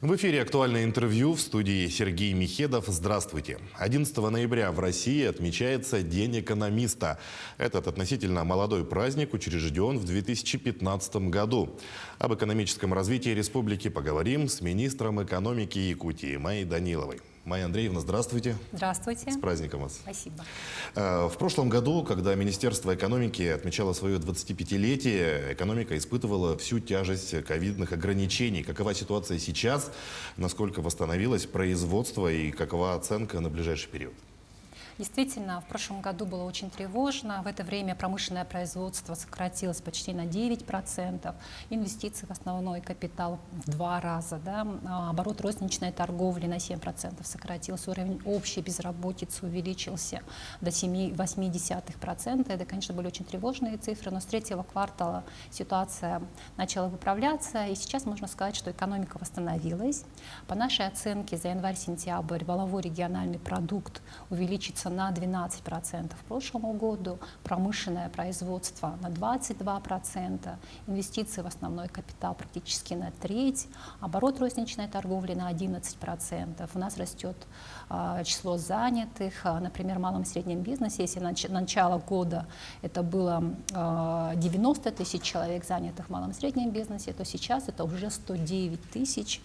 В эфире «Актуальное интервью», в студии Сергей Михедов. Здравствуйте. 11 ноября в России отмечается День экономиста. Этот относительно молодой праздник учрежден в 2015 году. Об экономическом развитии республики поговорим с министром экономики Якутии Майей Даниловой. Майя Андреевна, здравствуйте. Здравствуйте. С праздником вас. Спасибо. В прошлом году, когда Министерство экономики отмечало свое 25-летие, экономика испытывала всю тяжесть ковидных ограничений. Какова ситуация сейчас, насколько восстановилось производство и какова оценка на ближайший период? Действительно, в прошлом году было очень тревожно. В это время промышленное производство сократилось почти на 9%. Инвестиции в основной капитал в 2 раза. Да? Оборот розничной торговли на 7% сократился. Уровень общей безработицы увеличился до 7,8%. Это, конечно, были очень тревожные цифры, но с третьего квартала ситуация начала выправляться. И сейчас можно сказать, что экономика восстановилась. По нашей оценке, за январь-сентябрь валовой региональный продукт увеличится на 12% к прошлому году, промышленное производство на 22%, инвестиции в основной капитал практически на треть, оборот розничной торговли на 11%. У нас растет число занятых, например, в малом и среднем бизнесе, если на начало года это было 90 тысяч человек занятых в малом и среднем бизнесе, то сейчас это уже 109 тысяч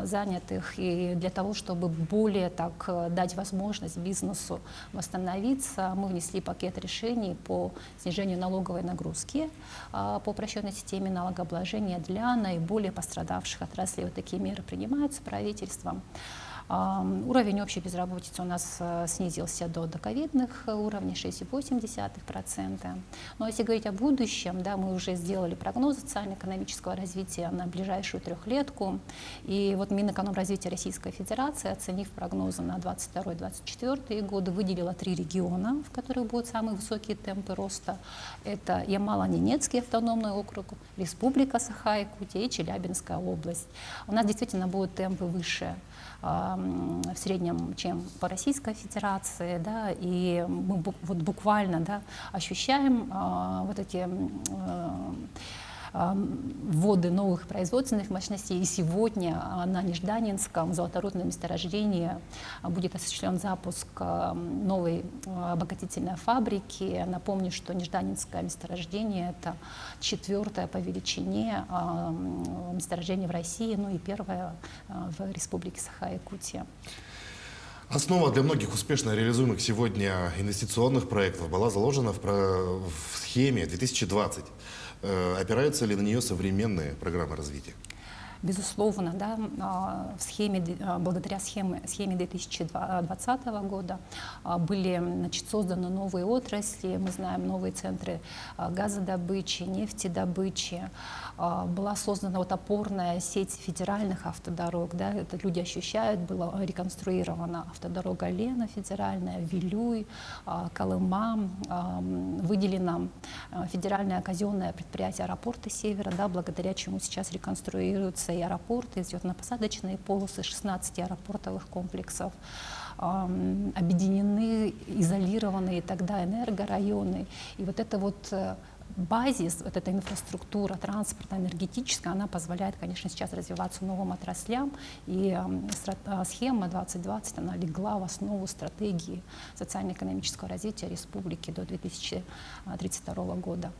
занятых. И для того, чтобы более дать возможность бизнесу восстановиться, мы внесли пакет решений по снижению налоговой нагрузки по упрощенной системе налогообложения для наиболее пострадавших отраслей. Вот такие меры принимаются правительством. Уровень общей безработицы у нас снизился до доковидных уровней 6,8%. Но если говорить о будущем, да, мы уже сделали прогноз социально-экономического развития на ближайшую трехлетку. И вот Минэкономразвития Российской Федерации, оценив прогнозы на 2022-2024 годы, выделила 3 региона, в которых будут самые высокие темпы роста. Это Ямало-Ненецкий автономный округ, Республика Саха-Якутия и Челябинская область. У нас действительно будут темпы выше в среднем, чем по Российской Федерации, да, и мы вот буквально, да, ощущаем вот эти вводы новых производственных мощностей. И сегодня на Нежданинском золоторудном месторождении будет осуществлен запуск новой обогатительной фабрики. Напомню, что Нежданинское месторождение — это 4-е по величине месторождение в России, ну и 1-е в Республике Саха-Якутия. Основа для многих успешно реализуемых сегодня инвестиционных проектов была заложена в схеме 2020. Опираются ли на нее современные программы развития? Безусловно, да, благодаря схеме 2020 года были, значит, созданы новые отрасли, мы знаем новые центры газодобычи, нефтедобычи, была создана вот опорная сеть федеральных автодорог, да, это люди ощущают, была реконструирована автодорога Лена федеральная, Вилюй, Колыма, выделено федеральное казенное предприятие аэропорта Севера, да, благодаря чему сейчас реконструируются и аэропорты, взлетно-посадочные полосы 16 аэропортовых комплексов, объединены, изолированные тогда энергорайоны. И вот это вот базис, вот эта инфраструктура транспортно-энергетическая, она позволяет, конечно, сейчас развиваться новым отраслям. И схема 2020, она легла в основу стратегии социально-экономического развития республики до 2032 года.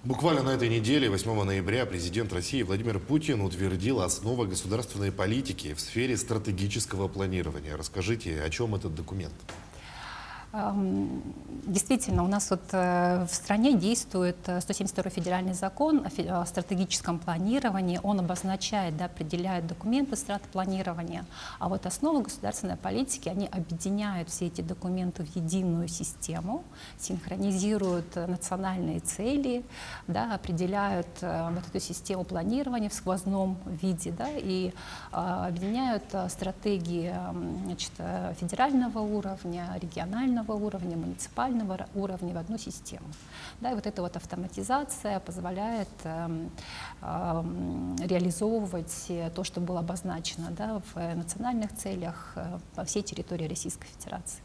Буквально на этой неделе, 8 ноября, президент России Владимир Путин утвердил основы государственной политики в сфере стратегического планирования. Расскажите, о чем этот документ? Действительно, у нас вот в стране действует 172-й федеральный закон о стратегическом планировании. Он обозначает, да, определяет документы стратпланирования. А вот основы государственной политики, они объединяют все эти документы в единую систему, синхронизируют национальные цели, да, определяют вот эту систему планирования в сквозном виде, да, и объединяют стратегии, значит, федерального уровня, регионального уровня, муниципального уровня в одну систему. Да, и вот эта вот автоматизация позволяет реализовывать то, что было обозначено, да, в национальных целях по всей территории Российской Федерации.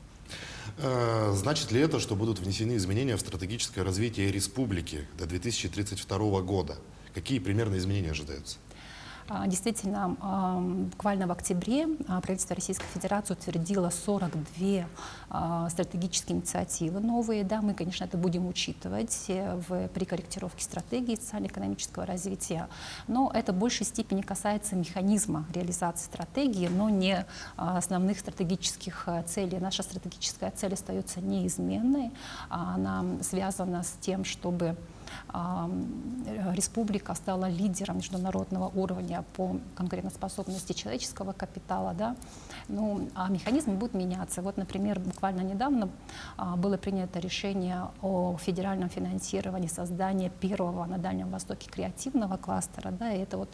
Значит ли это, что будут внесены изменения в стратегическое развитие республики до 2032 года? Какие примерно изменения ожидаются? Действительно, буквально в октябре правительство Российской Федерации утвердило 42 стратегические инициативы новые. Да, мы, конечно, это будем учитывать при корректировке стратегии социально-экономического развития, но это в большей степени касается механизма реализации стратегии, но не основных стратегических целей. Наша стратегическая цель остается неизменной. Она связана с тем, чтобы республика стала лидером международного уровня по конкурентоспособности человеческого капитала, да? Ну, а механизм будет меняться. Вот, например, буквально недавно было принято решение о федеральном финансировании создания первого на Дальнем Востоке креативного кластера, да? И это вот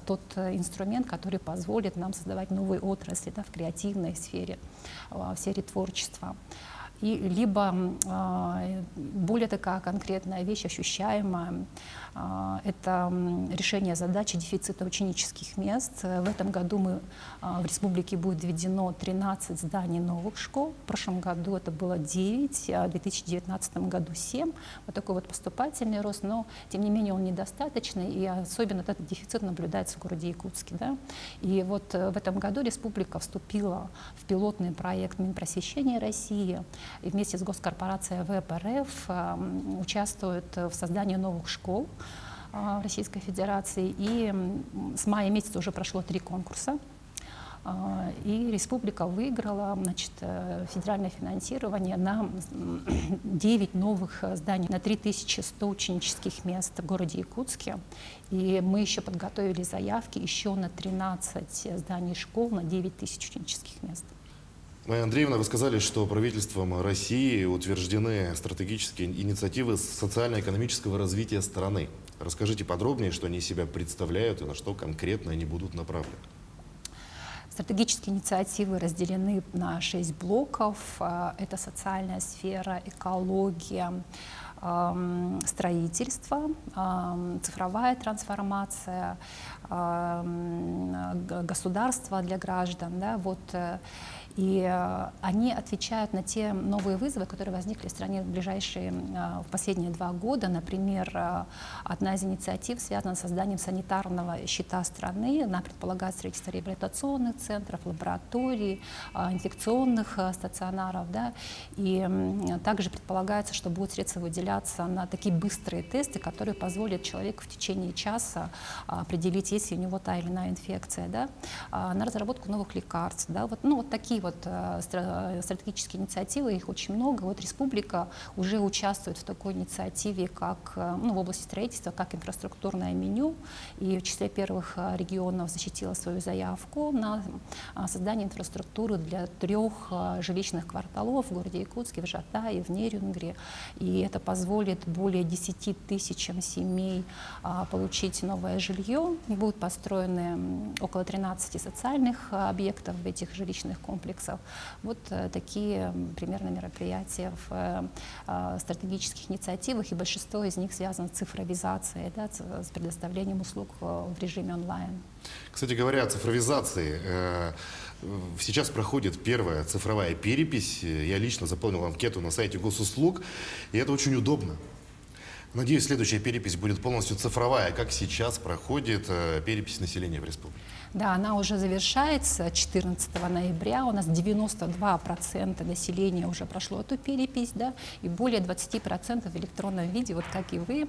тот инструмент, который позволит нам создавать новые отрасли, да, в креативной сфере, в сфере творчества. И либо более такая конкретная вещь, ощущаемая, это решение задачи дефицита ученических мест. В этом году в республике будет введено 13 зданий новых школ. В прошлом году это было 9, а в 2019 году 7. Вот такой вот поступательный рост, но тем не менее он недостаточный, и особенно этот дефицит наблюдается в городе Якутске. Да? И вот в этом году республика вступила в пилотный проект Минпросвещения России, и вместе с госкорпорацией ВЭП-РФ участвует в создании новых школ в Российской Федерации. И с мая месяца уже прошло 3 конкурса. И республика выиграла, значит, федеральное финансирование на 9 новых зданий, на 3100 ученических мест в городе Якутске. И мы еще подготовили заявки еще на 13 зданий школ, на 9000 ученических мест. Майя Андреевна, вы сказали, что правительством России утверждены стратегические инициативы социально-экономического развития страны. Расскажите подробнее, что они из себя представляют и на что конкретно они будут направлены. Стратегические инициативы разделены на 6 блоков. Это социальная сфера, экология, строительство, цифровая трансформация, государство для граждан. Да, вот. И они отвечают на те новые вызовы, которые возникли в стране в последние 2 года. Например, одна из инициатив связана с созданием санитарного щита страны. Она предполагает строительство реабилитационных центров, лабораторий, инфекционных стационаров. Да? И также предполагается, что будут средства выделяться на такие быстрые тесты, которые позволят человеку в течение часа определить, есть ли у него та или иная инфекция. Да? На разработку новых лекарств. Да? Вот, ну, вот такие вот стратегические инициативы, их очень много. Вот республика уже участвует в такой инициативе, как в области строительства, как инфраструктурное меню, и в числе первых регионов защитила свою заявку на создание инфраструктуры для 3 жилищных кварталов в городе Якутске, в Жатае, в Нерюнгри. И это позволит более 10 тысячам семей получить новое жилье. Будут построены около 13 социальных объектов в этих жилищных комплексах. Вот такие примерно мероприятия в стратегических инициативах, и большинство из них связано с цифровизацией, да, с предоставлением услуг в режиме онлайн. Кстати говоря, о цифровизации. Сейчас проходит первая цифровая перепись. Я лично заполнил анкету на сайте госуслуг, и это очень удобно. Надеюсь, следующая перепись будет полностью цифровая, как сейчас проходит перепись населения в республике. Да, она уже завершается 14 ноября. У нас 92% населения уже прошло эту перепись, да, и более 20% в электронном виде, вот как и вы.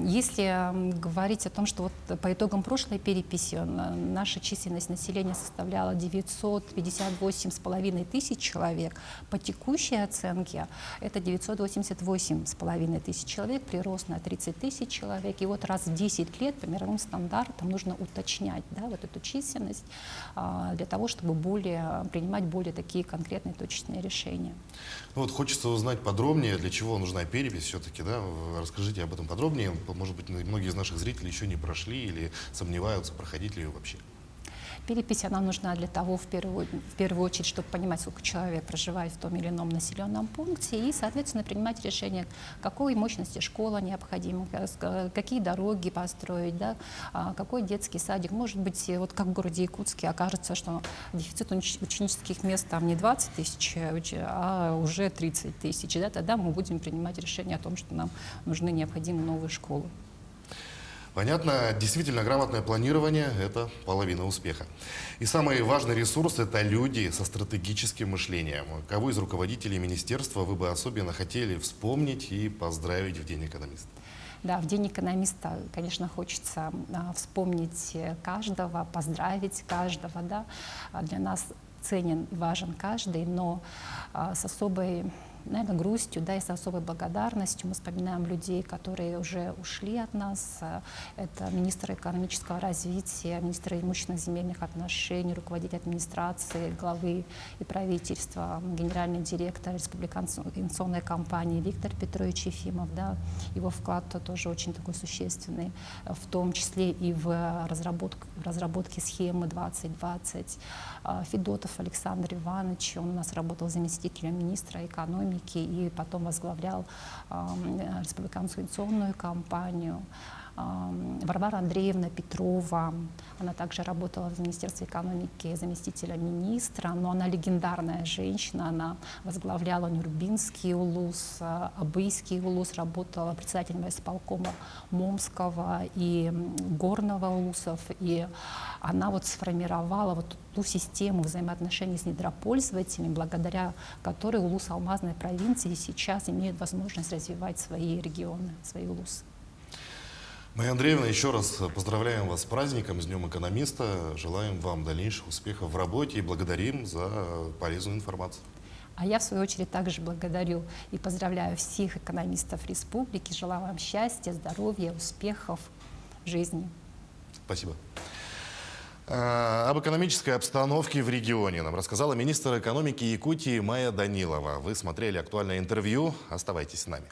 Если говорить о том, что вот по итогам прошлой переписи наша численность населения составляла 958,5 тысяч человек, по текущей оценке это 988,5 тысяч человек, прирост на 30 тысяч человек. И вот раз в 10 лет по мировым стандартам нужно уточнять, да, вот эту численность для того, чтобы принимать более такие конкретные точечные решения. Ну вот хочется узнать подробнее, для чего нужна перепись все-таки, да? Расскажите об этом подробнее. Может быть, многие из наших зрителей еще не прошли или сомневаются, проходить ли ее вообще. Перепись, она нужна для того, в первую очередь, чтобы понимать, сколько человек проживает в том или ином населенном пункте, и, соответственно, принимать решение, какой мощности школа необходима, какие дороги построить, да, какой детский садик. Может быть, вот как в городе Якутске окажется, что дефицит ученических мест там не 20 тысяч, а уже 30 тысяч. Да, тогда мы будем принимать решение о том, что нам нужны необходимые новые школы. Понятно, действительно, грамотное планирование – это половина успеха. И самый важный ресурс – это люди со стратегическим мышлением. Кого из руководителей министерства вы бы особенно хотели вспомнить и поздравить в День экономиста? Да, в День экономиста, конечно, хочется вспомнить каждого, поздравить каждого. Да. Для нас ценен и важен каждый, но с особой, наверное, грустью, да, и с особой благодарностью мы вспоминаем людей, которые уже ушли от нас. Это министр экономического развития, министр имущественных земельных отношений, руководитель администрации, главы и правительства, генеральный директор республиканской инвестиционной компании Виктор Петрович Ефимов. Да. Его вклад тоже очень такой существенный, в том числе и в разработке схемы 2020. Федотов Александр Иванович, он у нас работал заместителем министра экономики и потом возглавлял республиканскую инвестиционную компанию. Варвара Андреевна Петрова, она также работала в Министерстве экономики заместителем министра, но она легендарная женщина, она возглавляла Нюрбинский улус, Абыйский улус, работала председателем исполкома Момского и Горного улусов, и она вот сформировала вот ту систему взаимоотношений с недропользователями, благодаря которой улус Алмазной провинции сейчас имеют возможность развивать свои регионы, свои улусы. Майя Андреевна, еще раз поздравляем вас с праздником, с Днем экономиста. Желаем вам дальнейших успехов в работе и благодарим за полезную информацию. А я, в свою очередь, также благодарю и поздравляю всех экономистов республики. Желаю вам счастья, здоровья, успехов в жизни. Спасибо. Об экономической обстановке в регионе нам рассказала министр экономики Якутии Майя Данилова. Вы смотрели актуальное интервью. Оставайтесь с нами.